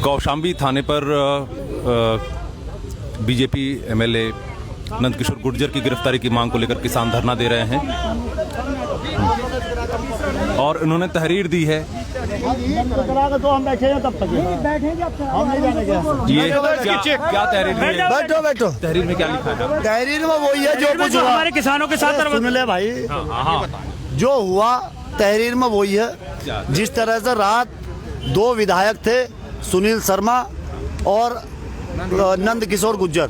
कौशाम्बी थाने पर BJP MLA Nandkishore Gurjar की गिरफ्तारी की मांग को लेकर किसान धरना दे रहे हैं और उन्होंने तहरीर दी है। तो हम बैठे तब तक हम नहीं जाने ये क्या तहरीर दी है? बैठो बैठो। तहरीर में क्या लिखा है? तहरीर में वही है जो कुछ हमारे किसानों के साथ सुन ले भाई। जो हुआ तहरीर में वही है। जिस तरह से रात 2 विधायक थे, सुनील शर्मा और नंदकिशोर गुर्जर,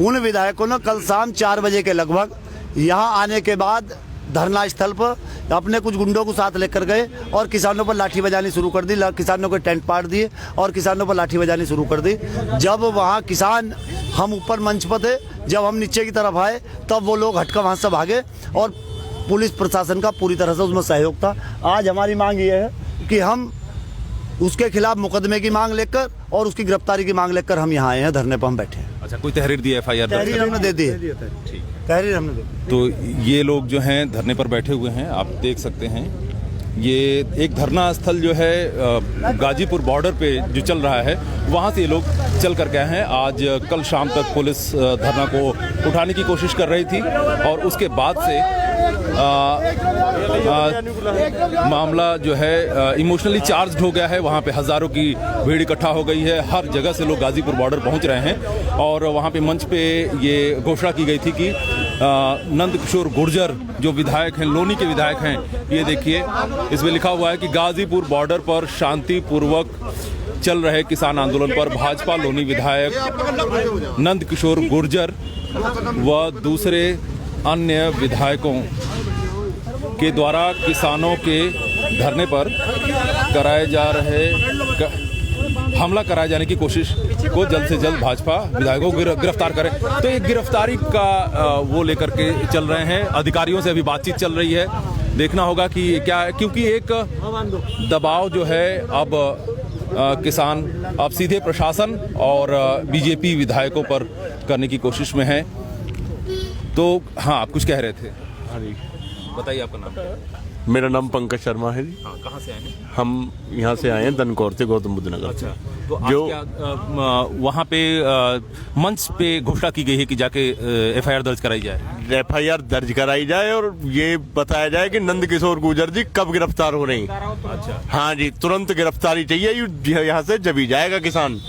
उन विधायकों ने कल शाम 4 बजे के लगभग यहाँ आने के बाद धरना स्थल पर अपने कुछ गुंडों को साथ लेकर गए और किसानों पर लाठी बजानी शुरू कर दी। किसानों के टेंट पाड़ दिए और किसानों पर लाठी बजानी शुरू कर दी। जब वहाँ किसान, हम ऊपर मंच पर थे, जब हम नीचे की तरफ आए तब वो लोग हटकर वहाँ से भागे और पुलिस प्रशासन का पूरी तरह से उसमें सहयोग था। आज हमारी मांग ये है कि हम उसके खिलाफ मुकदमे की मांग लेकर और उसकी गिरफ्तारी की मांग लेकर हम यहाँ आए हैं, धरने पर हम बैठे हैं। अच्छा, कोई तहरीर दी? FIR तहरीर हमने दे दी है। तहरीर हमने दे दी। तो ये लोग जो हैं धरने पर बैठे हुए हैं, आप देख सकते हैं। ये एक धरना स्थल जो है गाजीपुर बॉर्डर पे जो चल रहा है, वहाँ से ये लोग चल कर गए हैं। आज कल शाम तक पुलिस धरना को उठाने की कोशिश कर रही थी और उसके बाद से मामला जो है इमोशनली चार्ज्ड हो गया है। वहाँ पे हज़ारों की भीड़ इकट्ठा हो गई है। हर जगह से लोग गाजीपुर बॉर्डर पहुँच रहे हैं और वहाँ पे मंच पे ये घोषणा की गई थी कि नंदकिशोर गुर्जर जो विधायक हैं, लोनी के विधायक हैं, ये देखिए इसमें लिखा हुआ है कि गाजीपुर बॉर्डर पर शांतिपूर्वक चल रहे किसान आंदोलन पर भाजपा लोनी विधायक नंदकिशोर गुर्जर व दूसरे अन्य विधायकों के द्वारा किसानों के धरने पर कराए जा रहे हमला कराए जाने की कोशिश को जल्द से जल्द भाजपा विधायकों को गिरफ्तार करे। तो एक गिरफ्तारी का वो लेकर के चल रहे हैं। अधिकारियों से अभी बातचीत चल रही है, देखना होगा कि क्या, क्योंकि एक दबाव जो है अब किसान अब सीधे प्रशासन और बीजेपी विधायकों पर करने की कोशिश में है। तो हाँ, आप कुछ कह रहे थे? हाँ जी, बताइए आपका नाम। मेरा नाम पंकज शर्मा है जी। हाँ, कहाँ से आए हैं? हम यहाँ से आए हैं दनकौर से, गौतम बुद्ध नगर। अच्छा, तो आज क्या वहाँ पे मंच पे घोषणा की गई है कि जाके FIR दर्ज कराई जाए? FIR दर्ज कराई जाए और ये बताया जाए कि नंदकिशोर गुर्जर जी कब गिरफ्तार हो रही। अच्छा, हाँ जी, तुरंत गिरफ्तारी चाहिए। यहाँ से जब जाएगा किसान,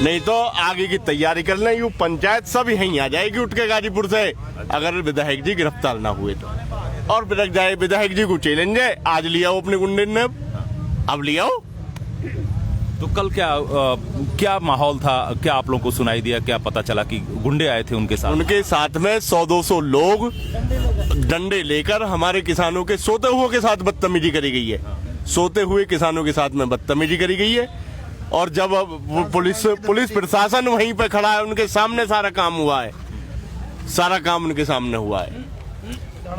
नहीं तो आगे की तैयारी कर लें। यू पंचायत सब यहीं आ जाएगी उठ के गाजीपुर से, अगर विधायक जी गिरफ्तार ना हुए तो। और विधायक जी को चैलेंज है, आज लिया हो अपने गुंडे ने, अब लिया हो। तो कल क्या माहौल था? क्या आप लोगों को सुनाई दिया? क्या पता चला कि गुंडे आए थे उनके साथ? उनके साथ में 100-200 लोग डंडे लेकर हमारे किसानों के सोते हुए के साथ बदतमीजी करी गई है। सोते हुए किसानों के साथ में बदतमीजी करी गई है। और जब अब पुलिस प्रशासन वहीं पे खड़ा है, उनके सामने सारा काम हुआ है, सारा काम उनके सामने हुआ है।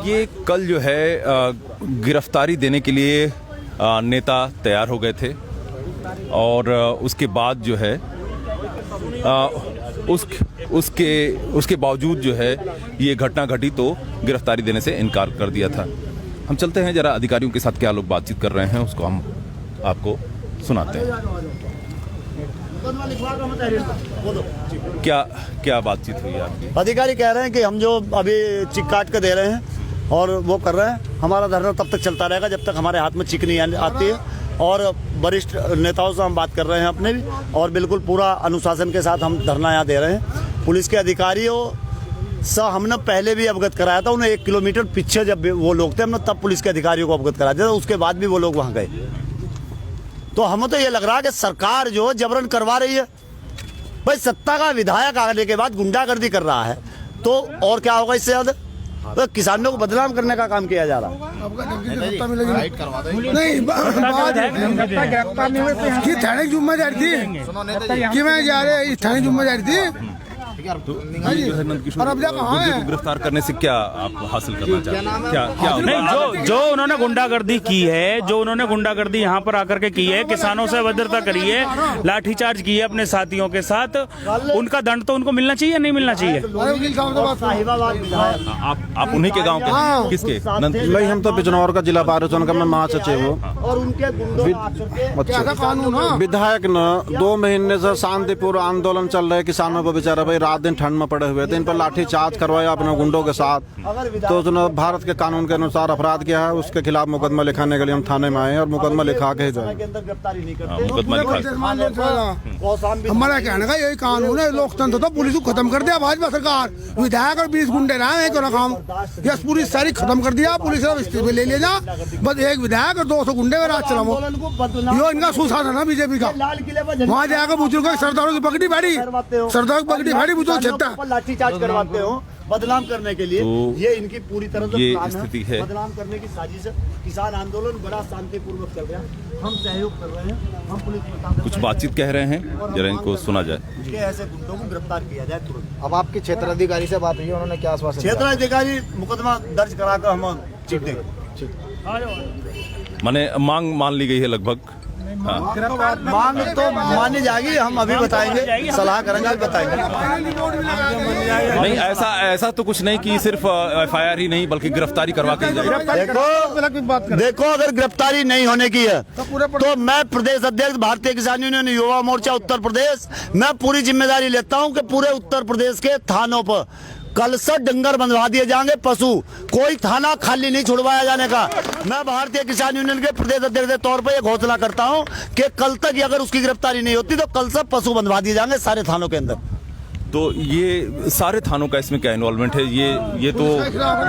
ये कल जो है गिरफ्तारी देने के लिए नेता तैयार हो गए थे और उसके बाद जो है उसके बावजूद जो है ये घटना घटी तो गिरफ्तारी देने से इनकार कर दिया था। हम चलते हैं जरा अधिकारियों के साथ क्या लोग बातचीत कर रहे हैं उसको हम आपको सुनाते हैं। क्या बातचीत हुई आपकी? अधिकारी कह रहे हैं कि हम जो अभी चिक काट के दे रहे हैं और वो कर रहे हैं, हमारा धरना तब तक चलता रहेगा जब तक हमारे हाथ में चिक नहीं आती है। और वरिष्ठ नेताओं से हम बात कर रहे हैं अपने भी, और बिल्कुल पूरा अनुशासन के साथ हम धरना यहाँ दे रहे हैं। पुलिस के अधिकारियों से हमने पहले भी अवगत कराया था, उन्हें 1 किलोमीटर पीछे जब वो लोग थे हमने तब पुलिस के अधिकारियों को अवगत कराया था, उसके बाद भी वो लोग वहाँ गए। तो हमें तो ये लग रहा है कि सरकार जो जबरन करवा रही है। भाई सत्ता का विधायक आने के बाद गुंडागर्दी कर रहा है तो और क्या होगा इससे ज्यादा? तो किसानों को बदनाम करने का काम किया जा रहा है। थाने की जिम्मेदारी थी कि मैं जा रहे थाने की जिम्मेदारी थी ये जो है नंदकिशोर गुर्जर को गिरफ्तार करने से क्या आप हासिल करना चाहते हैं? क्या नहीं, जो उन्होंने गुंडागर्दी की है, जो उन्होंने गुंडागर्दी यहाँ पर आकर के की है, किसानों से अभद्रता करी है, लाठीचार्ज की है अपने साथियों के साथ, उनका दंड तो उनको मिलना चाहिए या नहीं मिलना चाहिए? आप उन्हीं के गांव के किसके? भाई हम तो बिजनौर का जिला पारिचौन का मैं महासचिव हूँ। और उनके विधायक न 2 महीने से शांतिपूर्ण आंदोलन चल रहे किसानों को, बेचारा भाई रात दिन ठंड में पड़े हुए थे, इन पर लाठीचार्ज करवाया अपने गुंडों के साथ। तो उसने भारत के कानून के अनुसार अपराध किया है, उसके खिलाफ मुकदमा लिखाने के लिए हम थाने में आए हैं और मुकदमा लिखा के जाए। हमारा कहने का यही कानून है, लोकतंत्र तो पुलिस को खत्म कर दिया भाजपा सरकार। विधायक और 20 गुंडे रहे तो काम यस पूरी सारी खत्म कर दिया, पुलिस इस्तीफे ले ले जा, बस एक विधायक और 200 गुंडे का राज चलाओ। यो इनका सुशासन है बीजेपी का। वहाँ जाकर बुजुर्गों की सरदारों की पगड़ी बैठी, सरदारों की पगड़ी बैठी, बुजुर्ग छत्ता लाठीचार्ज करवाते हो बदनाम करने के लिए। तो ये इनकी पूरी तरह से ये प्लान स्थिति है। बदनाम करने की साजिश है। किसान आंदोलन बड़ा शांतिपूर्वक चल रहा है, हम सहयोग कर रहे हैं, हम पुलिस प्रशासन कुछ बातचीत कह रहे हैं, जरा इनको सुना जाए। के ऐसे गुंडों को गिरफ्तार किया जाए तुरंत। अब आपके क्षेत्र अधिकारी से बात हुई, उन्होंने क्या आश्वासन दिया? क्षेत्र अधिकारी मुकदमा दर्ज कराकर हम चिट देंगे। माने मांग मान ली गई है लगभग। मांग तो मानी जाएगी, हम अभी बताएंगे, सलाह करेंगे, अभी बताएंगे। नहीं, ऐसा तो कुछ नहीं कि सिर्फ FIR ही नहीं बल्कि गिरफ्तारी करवा के जाए। देखो अगर गिरफ्तारी नहीं होने की है तो मैं प्रदेश अध्यक्ष भारतीय किसान यूनियन युवा मोर्चा उत्तर प्रदेश, मैं पूरी जिम्मेदारी लेता हूं कि पूरे उत्तर प्रदेश के थानों पर कल से डंगर बंधवा दिए जाएंगे, पशु, कोई थाना खाली नहीं छुड़वाया जाने का। मैं भारतीय किसान यूनियन के प्रदेश अध्यक्ष के तौर पर यह घोषणा करता हूं कि कल तक अगर उसकी गिरफ्तारी नहीं होती तो कल से पशु बंधवा दिए जाएंगे सारे थानों के अंदर। तो ये सारे थानों का इसमें क्या इन्वॉल्वमेंट है? ये तो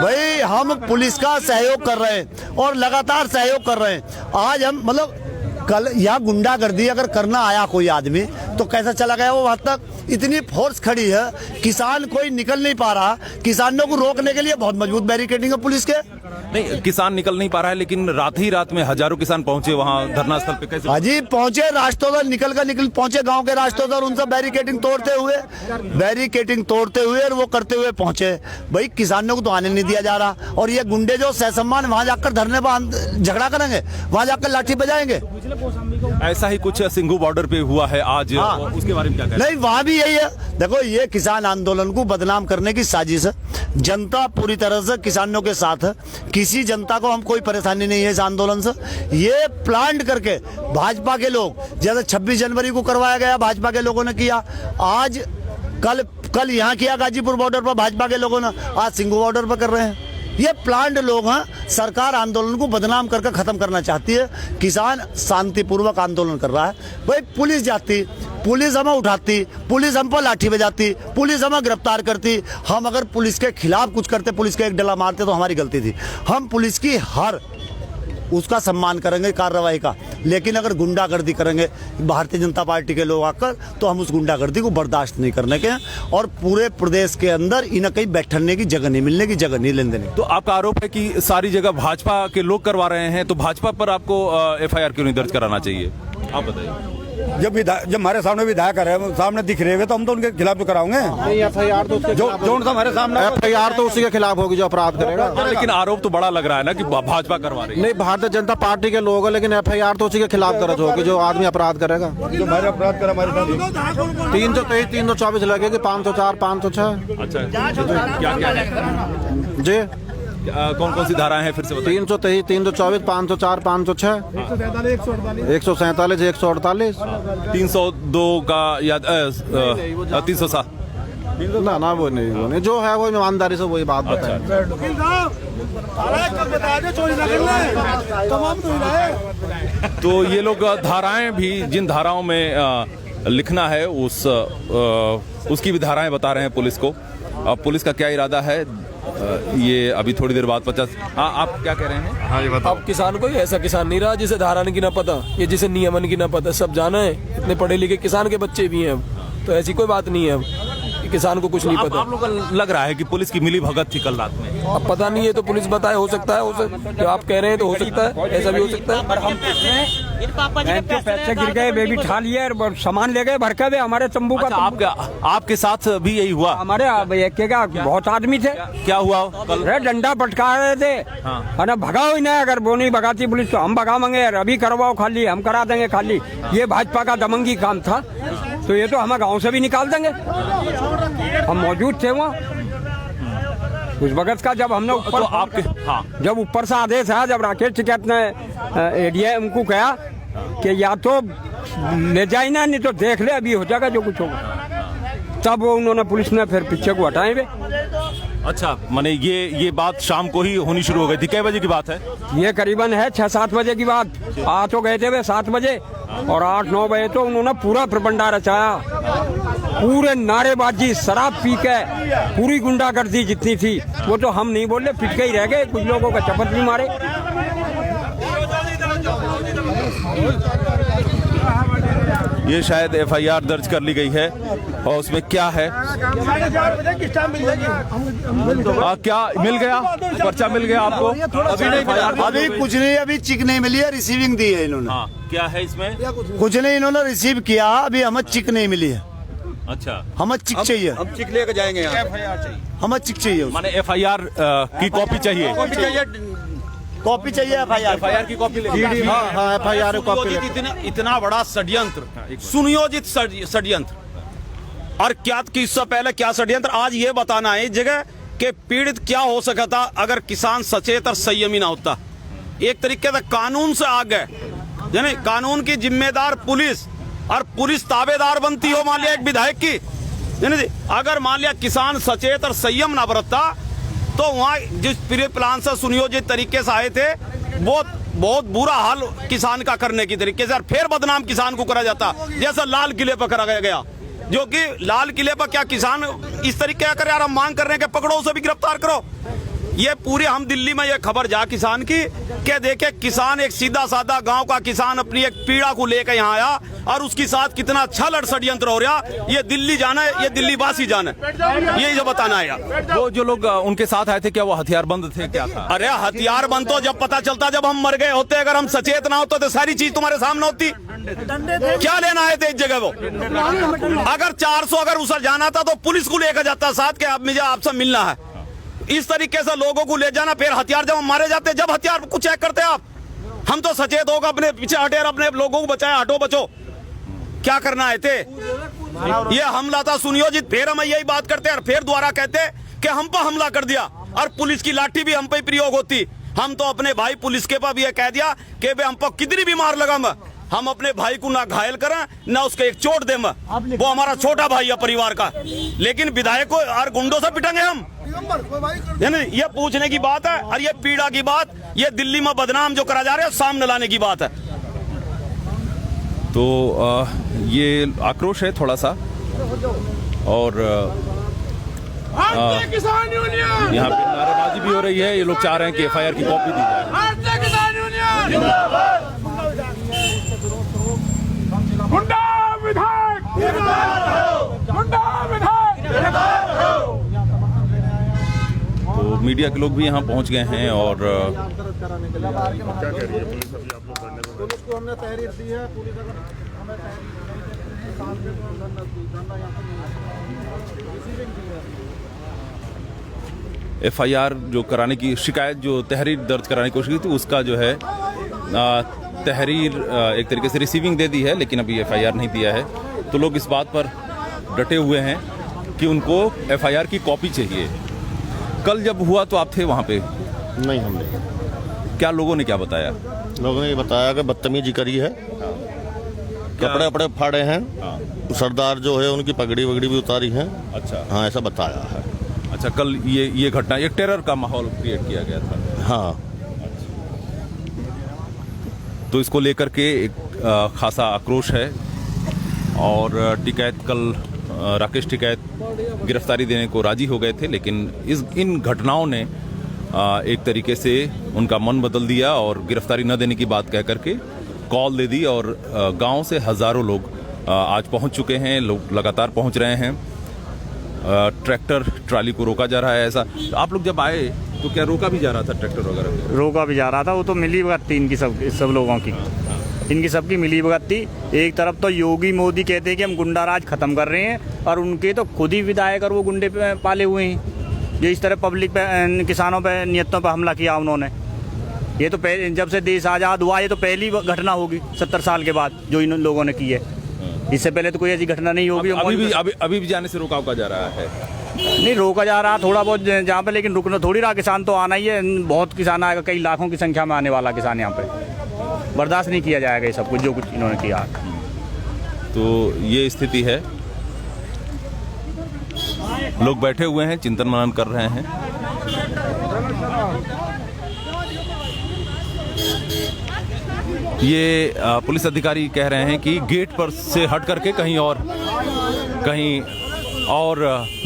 भाई हम पुलिस का सहयोग कर रहे हैं और लगातार सहयोग कर रहे हैं। आज हम मतलब कल यहाँ गुंडागर्दी अगर करना आया कोई आदमी तो कैसा चला गया वो वहां तक? इतनी फोर्स खड़ी है, किसान कोई निकल नहीं पा रहा, किसानों को रोकने के लिए बहुत मजबूत बैरिकेडिंग है पुलिस के। नहीं, किसान निकल नहीं पा रहा है, लेकिन रात ही रात में हजारों किसान पहुंचे वहां धरना स्थल पे। कैसे? हाजी पहुंचे रास्तों पर निकल पहुंचे गांव के रास्तों पर, उनसे बैरिकेडिंग तोड़ते हुए और वो करते हुए पहुंचे। भाई किसानों को तो आने नहीं दिया जा रहा, और ये गुंडे जो ससम्मान वहां जाकर धरने पर झगड़ा करेंगे, वहां जाकर लाठी बजाएंगे। ऐसा ही कुछ सिंघू बॉर्डर पे हुआ है आज। हाँ। उसके बारे में क्या कहना? नहीं, वहां भी यही है। देखो ये किसान आंदोलन को बदनाम करने की साजिश है। जनता पूरी तरह से किसानों के साथ है, किसी जनता को हम कोई परेशानी नहीं है इस आंदोलन से। ये प्लान करके भाजपा के लोग, जैसे 26 जनवरी को करवाया गया भाजपा के लोगों ने किया, आज कल यहाँ किया गाजीपुर बॉर्डर पर भाजपा के लोगों ने, आज सिंघू बॉर्डर पर कर रहे हैं। ये प्लांट लोग हैं। सरकार आंदोलन को बदनाम करके खत्म करना चाहती है। किसान शांतिपूर्वक आंदोलन कर रहा है। भाई पुलिस जाती, पुलिस हमें उठाती, पुलिस हम पर लाठी बजाती, पुलिस हमें गिरफ्तार करती। हम अगर पुलिस के खिलाफ कुछ करते, पुलिस के एक डला मारते तो हमारी गलती थी। हम पुलिस की हर उसका सम्मान करेंगे कार्रवाई का, लेकिन अगर गुंडागर्दी करेंगे भारतीय जनता पार्टी के लोग आकर तो हम उस गुंडागर्दी को बर्दाश्त नहीं करने के हैं। और पूरे प्रदेश के अंदर इन्हें कहीं बैठने की जगह नहीं मिलने की, जगह नहीं लेने देने। तो आपका आरोप है कि सारी जगह भाजपा के लोग करवा रहे हैं, तो भाजपा पर आपको FIR क्यों नहीं दर्ज कराना चाहिए? आप बताइए। जब हमारे सामने विधायक है, सामने दिख रहे तो हम तो उनके खिलाफ भी कराओगे। FIR तो जो हमारे सामने FIR तो उसी के खिलाफ होगी जो अपराध करेगा। लेकिन आरोप तो बड़ा लग रहा है ना कि भाजपा करवा रही है। नहीं, भारतीय जनता पार्टी के लोग हैं, लेकिन FIR तो उसी के खिलाफ दर्ज होगी जो आदमी अपराध करेगा। जो हमारे अपराध करा हमारे साथ 323, 324 लगेगी, 504, 506। अच्छा, क्या है जी? कौन कौन सी धाराएं हैं फिर से बताइए? 323, 324, 504, 506, 147, 148, 302 का या 307? ना वो नहीं, जो है वो ईमानदारी से वही बात बताएं। तो ये लोग धाराएं भी, जिन धाराओं में लिखना है उसकी भी धाराएं बता रहे हैं पुलिस को। अब पुलिस का क्या इरादा है ये अभी थोड़ी देर बाद 50। हाँ, आप क्या कह रहे हैं? हाँ, ये बताओ। अब किसान कोई ऐसा किसान नहीं रहा जिसे धारान की ना पता, ये जिसे नियमन की ना पता। सब जाना है, इतने पढ़े लिखे किसान के बच्चे भी हैं अब, तो ऐसी कोई बात नहीं है अब कि किसान को कुछ नहीं पता। आप लोग को लग रहा है कि पुलिस की मिली भगत थी कल रात में? अब पता नहीं है, तो पुलिस बताए, हो सकता है, जो आप कह रहे हैं तो हो सकता है, ऐसा भी हो सकता है। पैसे गिर गए, बेबी ठा लिए, सामान ले गए भर के वे हमारे तंबू का। आपके साथ भी यही हुआ? हमारे का बहुत आदमी थे। क्या हुआ कल? डंडा पटका रहे थे। हाँ। भगाओ ही नहीं, अगर वो नहीं भगाती पुलिस तो हम भगावेंगे, अभी करवाओ खाली, हम करा देंगे खाली। ये भाजपा का दमंगी काम था, तो ये तो हमें गांव से भी निकाल देंगे। हम मौजूद थे वहाँ उस वक्त का, जब हमने ऊपर तो आपके जब ऊपर से आदेश आया, जब राकेश टिकैत ने एडीएम को कहा कि या तो ले जाए ना, नहीं तो देख ले, अभी हो जाएगा जो कुछ होगा, तब वो उन्होंने पुलिस ने फिर पीछे को हटाए वे। अच्छा, माने ये बात शाम को ही होनी शुरू हो गई थी? कै बजे की बात है ये? करीबन है 6-7 बजे की बात। आ तो गए थे वे 7 बजे, और 8-9 बजे तो उन्होंने पूरा प्रबंधा रचाया, पूरे नारेबाजी, शराब पी के पूरी गुंडागर्दी जितनी थी वो तो हम नहीं बोले, पिट के ही रह गए, कुछ लोगों का चपत भी मारे। ये शायद एफआईआर दर्ज कर ली गई है, और उसमें क्या है? क्या मिल गया? पर्चा मिल गया आपको? अभी कुछ नहीं, अभी चिक नहीं मिली है, रिसीविंग दी है इन्होंने। क्या है इसमें? कुछ नहीं, इन्होंने रिसीव किया, अभी हमें चिक नहीं मिली है। अच्छा, हमें चिक चाहिए, हम चिक लेकर जाएंगे यहाँ। हमें चिक चाहिए, माने एफआईआर की कॉपी चाहिए? कॉपी चाहिए एफआईआर की कॉपी। हाँ, एफआईआर कॉपी। इतना बड़ा षड्यंत्र, सुनियोजित षड्यंत्र, और क्या इससे पहले क्या षड्यंत्र, आज ये बताना है इस जगह कि पीड़ित क्या हो सका था अगर किसान सचेत और संयमी ना होता। एक तरीके से कानून से आगे, यानी कानून की जिम्मेदार पुलिस, और पुलिस ताबेदार बनती हो मान लिया एक विधायक की, यानी अगर मान लिया किसान सचेत और संयम ना बरतता, तो वहाँ जिस प्री प्लान से सुनियोजित तरीके से आए थे, बहुत बुरा हाल किसान का करने की तरीके से, और फिर बदनाम किसान को करा जाता, जैसा लाल किले पर करा गया, जो कि लाल किले पर क्या किसान इस तरीके का करे, यार हम मांग कर रहे हैं कि पकड़ो उसे भी गिरफ्तार करो। ये पूरे हम दिल्ली में ये खबर जा किसान की कि देखे किसान, एक सीधा साधा गांव का किसान अपनी एक पीड़ा को लेकर यहाँ आया, और उसके साथ कितना अच्छा षड्यंत्र हो रहा, ये दिल्ली जाना है, ये दिल्ली वासी जाना है, ये जो बताना है यार। वो जो लोग उनके साथ आए थे, क्या वो हथियारबंद थे, क्या था? अरे हथियारबंद तो जब पता चलता जब हम मर गए होते, अगर हम सचेत ना होते तो सारी चीज तुम्हारे सामने होती। क्या लेना आए थे इस जगह वो? अगर 400 अगर उसे जाना था तो पुलिस को लेकर जाता साथ के, अब मुझे आपसे मिलना है। इस तरीके से लोगों को ले जाना, फिर हथियार जब हम मारे जाते, जब हथियार को चेक करते आप, हम तो सचेत होगा, अपने पीछे हटे और अपने लोगों को बचाए, हटो बचो, क्या करना आए थे? ये हमला था सुनियोजित। फिर हम यही बात करते और फिर दोबारा कहते कि हम पर हमला कर दिया, और पुलिस की लाठी भी हम पे प्रयोग होती। हम तो अपने भाई पुलिस के पास भी ये कह दिया कि हम पर कितनी भी मार लगा, हम अपने भाई को ना घायल करें ना उसके एक चोट दें, वो हमारा छोटा भाई है परिवार का, लेकिन विधायक को और गुंडों से पिटेंगे हम? ये पूछने की बात है, और ये पीड़ा की बात, ये दिल्ली में बदनाम जो करा जा रहे हैं सामने लाने की बात है। तो ये आक्रोश है थोड़ा सा, और किसान यूनियन यहाँ पे नारेबाजी भी हो रही है। ये लोग चाह रहे हैं कि एफआईआर की कॉपी दी जाए। भारतीय किसान यूनियन गुंडा विधायक, गुंडा विधायक। तो मीडिया के लोग भी यहाँ पहुँच गए हैं, और हमने तहरीर दी है, पुलिस अगर हमें एफआईआर जो कराने की शिकायत, जो तहरीर दर्ज कराने की कोशिश की थी, उसका जो है तहरीर एक तरीके से रिसीविंग दे दी है, लेकिन अभी एफआईआर नहीं दिया है। तो लोग इस बात पर डटे हुए हैं कि उनको एफआईआर की कॉपी चाहिए। कल जब हुआ तो आप थे वहाँ पे? नहीं, हम नहीं। क्या लोगों ने क्या बताया? लोगों ने ये बताया कि बदतमीजी करी है, कपड़े वपड़े फाड़े हैं, सरदार जो है उनकी पगड़ी वगड़ी भी उतारी है। अच्छा, हाँ, ऐसा बताया है। अच्छा, कल ये घटना, एक टेरर का माहौल क्रिएट किया गया था। हाँ, तो इसको लेकर के एक खासा आक्रोश है, और टिकैत कल राकेश टिकैत गिरफ्तारी देने को राजी हो गए थे, लेकिन इन घटनाओं ने एक तरीके से उनका मन बदल दिया, और गिरफ्तारी न देने की बात कह करके कॉल दे दी, और गांव से हज़ारों लोग आज पहुंच चुके हैं। लोग लगातार पहुंच रहे हैं। ट्रैक्टर ट्राली को रोका जा रहा है। ऐसा आप लोग जब आए तो क्या रोका भी जा रहा था? ट्रैक्टर वगैरह रोका भी जा रहा था, वो तो मिली बात 3 की सब लोगों की। इनकी सबकी मिली भगत थी। एक तरफ तो योगी मोदी कहते हैं कि हम गुंडा राज खत्म कर रहे हैं, और उनके तो खुद ही विधायक और वो गुंडे पे पाले हुए हैं। जो इस तरह पब्लिक पे, किसानों पे, नियतों पे हमला किया उन्होंने, ये तो जब से देश आज़ाद हुआ ये तो पहली घटना होगी 70 साल के बाद जो इन लोगों ने की है। इससे पहले तो कोई ऐसी घटना नहीं होगी। अभी भी जाने से रोका जा रहा है? नहीं रोका जा रहा थोड़ा बहुत जहाँ पे, लेकिन रुकना थोड़ी रहा। किसान तो आना ही है, बहुत किसान आएगा, कई लाखों की संख्या में आने वाला किसान यहाँ पे। बर्दाश्त नहीं किया जाएगा ये सब कुछ जो कुछ इन्होंने किया। तो ये स्थिति है, लोग बैठे हुए हैं, चिंतन मनन कर रहे हैं। ये पुलिस अधिकारी कह रहे हैं कि गेट पर से हट करके कहीं और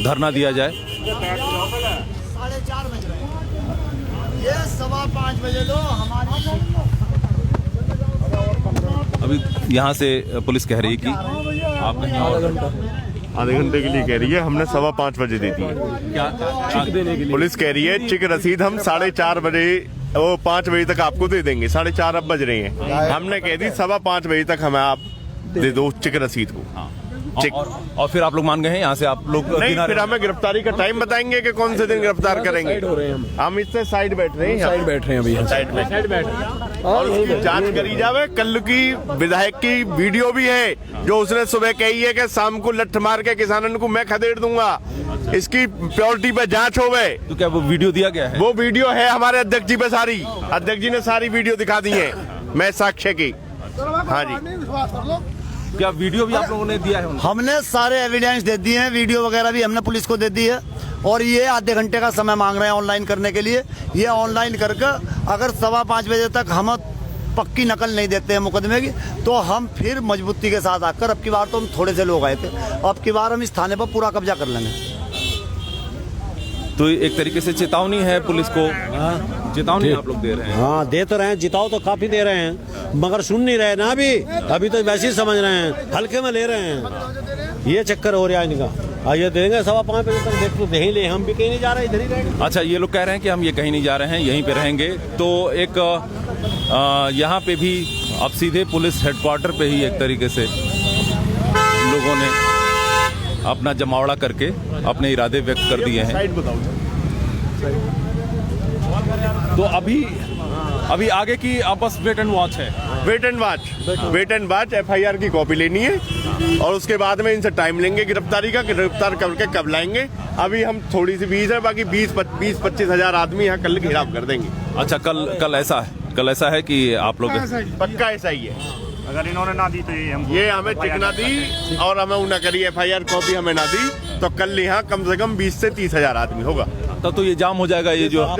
धरना दिया जाए। 4:30 बजे, ये 5:15 बजे लो हमारी। अभी यहाँ से पुलिस कह रही कि आप आधे घंटे के लिए कह रही है, हमने 5:15 बजे दे दी है। क्या चिक देने के लिए पुलिस कह रही है चिक रसीद हम 4:30 बजे, वो 5 बजे तक आपको दे देंगे। 4:30 अब बज रहे हैं, हमने कह दी 5:15 बजे तक हमें आप दे दो चिक रसीद को। और फिर आप लोग मान गए हैं? यहाँ से आप लोग नहीं, फिर हमें गिरफ्तारी का टाइम बताएंगे कि कौन से दिन गिरफ्तार करेंगे। साइड हो रहे हैं हम इससे साइड बैठ रहे हैं, साइड बैठ रहे हैं अभी, साइड बैठ रहे हैं। और उसकी जांच करी जावे। कल की विधायक की वीडियो भी है जो उसने सुबह कही है कि शाम को लठ मार के किसानों को मैं खदेड़ दूंगा। इसकी प्योरिटी पे जांच हो गए। तो क्या वो वीडियो दिया गया है? वो वीडियो है हमारे अध्यक्ष जी पे, सारी अध्यक्ष जी ने सारी वीडियो दिखा दी है, मैं साक्ष्य की। हाँ जी, क्या वीडियो भी आप लोगों ने दिया है उनको? हमने सारे एविडेंस दे दिए हैं, वीडियो वगैरह भी हमने पुलिस को दे दी है। और ये आधे घंटे का समय मांग रहे हैं ऑनलाइन करने के लिए। ये ऑनलाइन करके अगर 5:15 बजे तक हम पक्की नकल नहीं देते हैं मुकदमे की, तो हम फिर मजबूती के साथ आकर, अब की बार तो हम थोड़े से लोग आए थे, अब की बार हम इस थाने पर पूरा कब्जा कर लेंगे। तो एक तरीके से चेतावनी है पुलिस को, चेतावनी आप लोग दे रहे हैं? हाँ दे तो रहे हैं, जिताओ तो काफी दे रहे हैं, मगर सुन नहीं रहे ना। अभी तो वैसे ही समझ रहे हैं, हल्के में ले रहे हैं। ये चक्कर हो रहा है इनका। ये देंगे 5:15 बजे तक, देख तो दे ही ले, हम भी कहीं नहीं जा रहे, इधर ही रहेंगे। अच्छा, ये लोग कह रहे हैं कि हम ये कहीं नहीं जा रहे हैं, यहीं पे रहेंगे। तो एक यहाँ पे भी अब सीधे पुलिस हेडक्वार्टर पे ही एक तरीके से लोगों ने अपना जमावड़ा करके अपने इरादे व्यक्त कर दिए हैं। तो अभी आगे की आपस वेट एंड वॉच है। Wait and watch. FIR की कॉपी लेनी है और उसके बाद में इनसे टाइम लेंगे गिरफ्तारी का, गिरफ्तार करके कब लाएंगे। अभी हम थोड़ी सी 20 है, बाकी 20-25 हजार आदमी यहाँ कल घेराव कर देंगे। अच्छा, कल ऐसा है कि आप लोग पक्का ऐसा ही है। अगर इन्होंने ना दी तो ये हमें चिक ना दी और हमें उन्हें करी FIR कॉपी हमें ना दी, तो कल यहाँ कम से कम 20 से 30 हजार आदमी होगा। तब तो ये जाम हो जाएगा, ये जो हो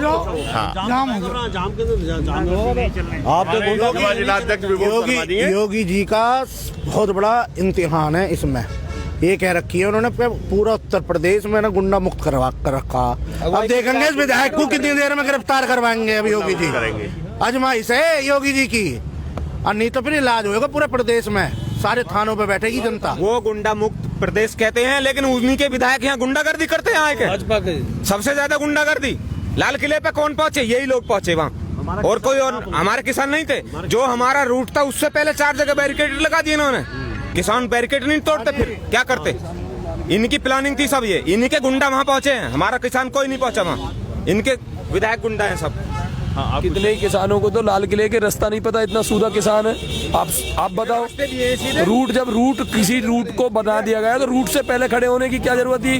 जाओ हाँ। जाम हो जाम। योगी जी का बहुत बड़ा इम्तिहान है इसमें। ये कह रखी है उन्होंने पूरा उत्तर प्रदेश में ना गुंडा मुक्त करवा कर रखा। अब देखेंगे इस विधायक को कितनी देर में गिरफ्तार करवाएंगे। अब योगी जी करेंगे आजमाइश है योगी जी की, और नहीं तो फिर इलाज होगा पूरे प्रदेश में, सारे थानों पे बैठेगी जनता। वो गुंडा मुक्त प्रदेश कहते हैं, लेकिन उन्हीं के विधायक यहाँ गुंडागर्दी करते हैं। भाजपा के सबसे ज्यादा गुंडागर्दी लाल किले पे कौन पहुंचे? यही लोग पहुंचे वहाँ, और कोई और हमारे किसान नहीं थे। जो हमारा रूट था उससे पहले 4 जगह बैरिकेड लगा दिए इन्होंने। किसान बैरिकेड नहीं तोड़ते, फिर क्या करते? इनकी प्लानिंग थी सब। ये इन्हीं के गुंडा वहाँ पहुंचे हैं, हमारा किसान कोई नहीं पहुंचा वहाँ। इनके विधायक गुंडा है सब। हाँ, कितने किसानों को तो लाल किले के रास्ता नहीं पता, इतना सूदा किसान है। आप बताओ, रूट किसी रूट को बना दिया गया तो रूट से पहले खड़े होने की क्या जरूरत थी?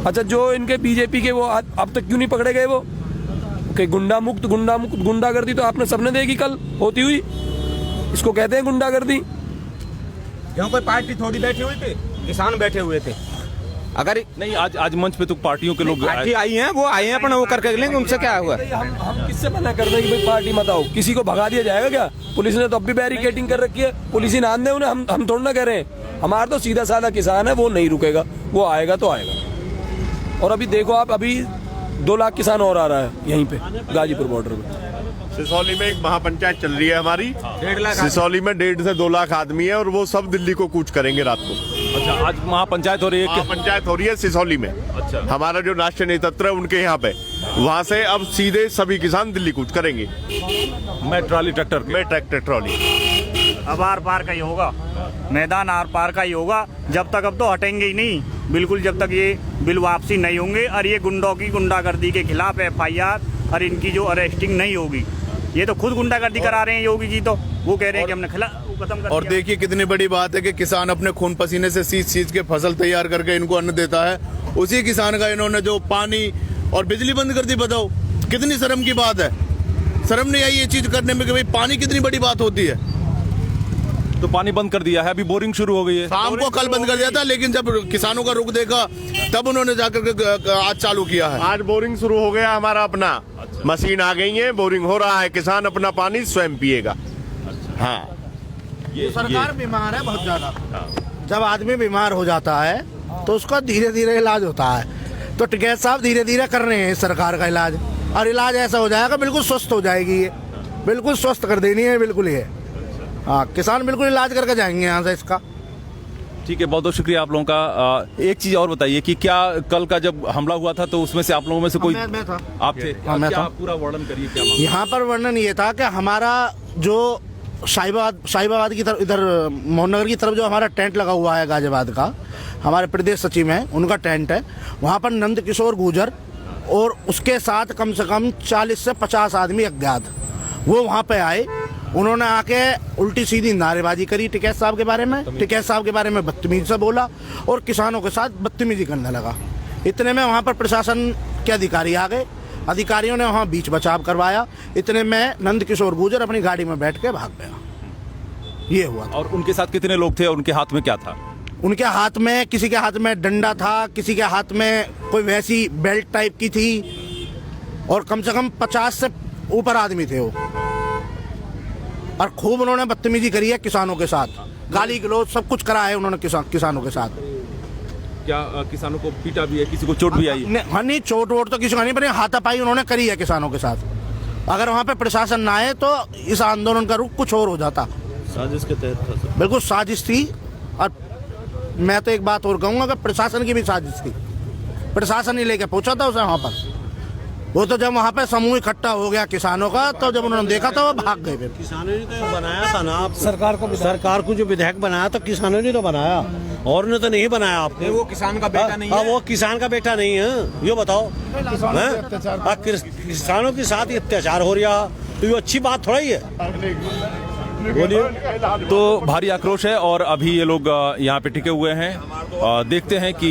अच्छा, जो इनके बीजेपी के वो अब तक क्यों नहीं पकड़े गए? वो कि गुंडागर्दी तो आपने सबने देखी कल होती हुई, इसको कहते हैं गुंडागर्दी। यहाँ कोई पार्टी थोड़ी बैठी हुई थी, किसान बैठे हुए थे। अगर नहीं, आज मंच पे तो पार्टियों के लोग पार्टी आई हैं, वो आए हैं अपना वो करके लेंगे, उनसे क्या हुआ? हम किससे मना कर रहे हैं कि भाई पार्टी मत आओ? किसी को भगा दिया जाएगा क्या? पुलिस ने तो अब भी बैरिकेडिंग कर रखी है, पुलिस ही नाम दे उन्हें, हम थोड़ा ना कह रहे हैं। हमारा तो सीधा साधा किसान है, वो नहीं रुकेगा, वो आएगा तो आएगा। और अभी देखो आप, अभी 2 लाख किसान और आ रहा है यहीं पे गाजीपुर बॉर्डर पे। सिसौली में एक महापंचायत चल रही है हमारी। सिसौली में 1.5 से 2 लाख आदमी है और वो सब दिल्ली को कूच करेंगे रात को। अच्छा, आज महापंचायत हो रही है? महापंचायत हो रही है सिसौली में। अच्छा, हमारा जो राष्ट्रीय नेतृत्व है उनके यहाँ पे, वहाँ से अब सीधे सभी किसान दिल्ली कूच करेंगे। मैं ट्रॉली ट्रैक्टर ट्रॉली अब आर पार का ही होगा, मैदान आर पार का ही होगा। जब तक अब तो हटेंगे ही नहीं बिल्कुल, जब तक ये बिल वापसी नहीं होंगे और ये गुंडों की गुंडागर्दी के खिलाफ FIR और इनकी जो अरेस्टिंग नहीं होगी। ये तो खुद गुंडागर्दी करा रहे हैं योगी जी, तो वो कह रहे हैं कि हमने खत्म कर और देखिए कितनी बड़ी बात है कि किसान अपने खून पसीने से सींच के फसल तैयार करके इनको अन्न देता है, उसी किसान का इन्होंने जो पानी और बिजली बंद कर दी। बताओ कितनी शर्म की बात है, शर्म नहीं आई ये चीज करने में कि भाई पानी कितनी बड़ी बात होती है। तो पानी बंद कर दिया है, अभी बोरिंग शुरू हो गई है। शाम को कल बंद कर दिया था, लेकिन जब किसानों का रुख देखा तब उन्होंने जाकर आज चालू किया है। आज बोरिंग शुरू हो गया हमारा अपना। मशीन आ गई है, बोरिंग हो रहा है, किसान अपना पानी स्वयं पिएगा। हाँ, ये सरकार बीमार है बहुत ज्यादा। जब आदमी बीमार हो जाता है तो उसका धीरे धीरे इलाज होता है, तो टिकैत साहब धीरे धीरे कर रहे हैं सरकार का इलाज, और इलाज ऐसा हो जाएगा बिल्कुल स्वस्थ हो जाएगी, ये बिल्कुल स्वस्थ कर देनी है बिल्कुल ये। हाँ, किसान बिल्कुल इलाज करके जाएंगे यहाँ से इसका। ठीक है, बहुत बहुत शुक्रिया आप लोगों का। एक चीज और बताइए कि क्या कल का जब हमला हुआ था तो उसमें से आप लोगों में से कोई मैं था। आप थे? हाँ, मैं क्या था। पूरा वर्णन करिए क्या मामला? यहाँ पर वर्णन ये था कि हमारा जो शाहीबाबाद की तरफ, इधर मोहननगर की तरफ जो हमारा टेंट लगा हुआ है गाजियाबाद का, हमारे प्रदेश सचिव हैं उनका टेंट है, वहाँ पर नंद किशोर गुर्जर और उसके साथ कम से कम 40 से 50 आदमी अज्ञात वो वहाँ पे आए। उन्होंने आके उल्टी सीधी नारेबाजी करी टिकैत साहब के बारे में, टिकैत साहब के बारे में बदतमीजी से बोला और किसानों के साथ बदतमीजी करने लगा। इतने में वहाँ पर प्रशासन के अधिकारी आ गए, अधिकारियों ने वहाँ बीच बचाव करवाया। इतने में नंद किशोर गुर्जर अपनी गाड़ी में बैठ के भाग गया। ये हुआ। और उनके साथ कितने लोग थे और उनके हाथ में क्या था? उनके हाथ में, किसी के हाथ में डंडा था, किसी के हाथ में कोई वैसी बेल्ट टाइप की थी, और कम से कम 50 से ऊपर आदमी थे वो, और खूब उन्होंने बदतमीजी करी है किसानों के साथ, गाली गलौज सब कुछ करा है उन्होंने किसानों के साथ। क्या किसानों को पीटा भी है, किसी को चोट भी आई है? हाँ, नहीं चोट वोट तो किसी को नहीं, पर हाथापाई उन्होंने करी है किसानों के साथ। अगर वहाँ पे प्रशासन ना आए तो इस आंदोलन का रुख कुछ और हो जाता। साजिश के तहत था सर। बिल्कुल साजिश थी, और मैं तो एक बात और कहूँगा कि प्रशासन की भी साजिश थी। प्रशासन ही लेके पहुँचा था उसे वहाँ पर। वो तो जब वहाँ पे समूह इकट्ठा हो गया किसानों का, तो जब उन्होंने देखा था वो भाग गए। फिर किसानों ने तो बनाया था ना, सरकार को जो विधेयक बनाया तो किसानों ने तो बनाया, और ने तो नहीं बनाया आपको। वो किसान का बेटा नहीं है। वो किसान का बेटा नहीं है, ये बताओ। किसानों के साथ अत्याचार हो रहा तो ये अच्छी बात थोड़ा ही है। बोलिए। तो भारी आक्रोश है और अभी ये लोग यहाँ पे टिके हुए हैं। देखते हैं कि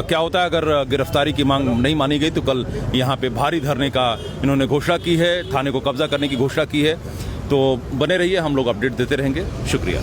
क्या होता है। अगर गिरफ्तारी की मांग नहीं मानी गई तो कल यहाँ पे भारी धरने का इन्होंने घोषणा की है, थाने को कब्जा करने की घोषणा की है। तो बने रहिए, हम लोग अपडेट देते रहेंगे। शुक्रिया।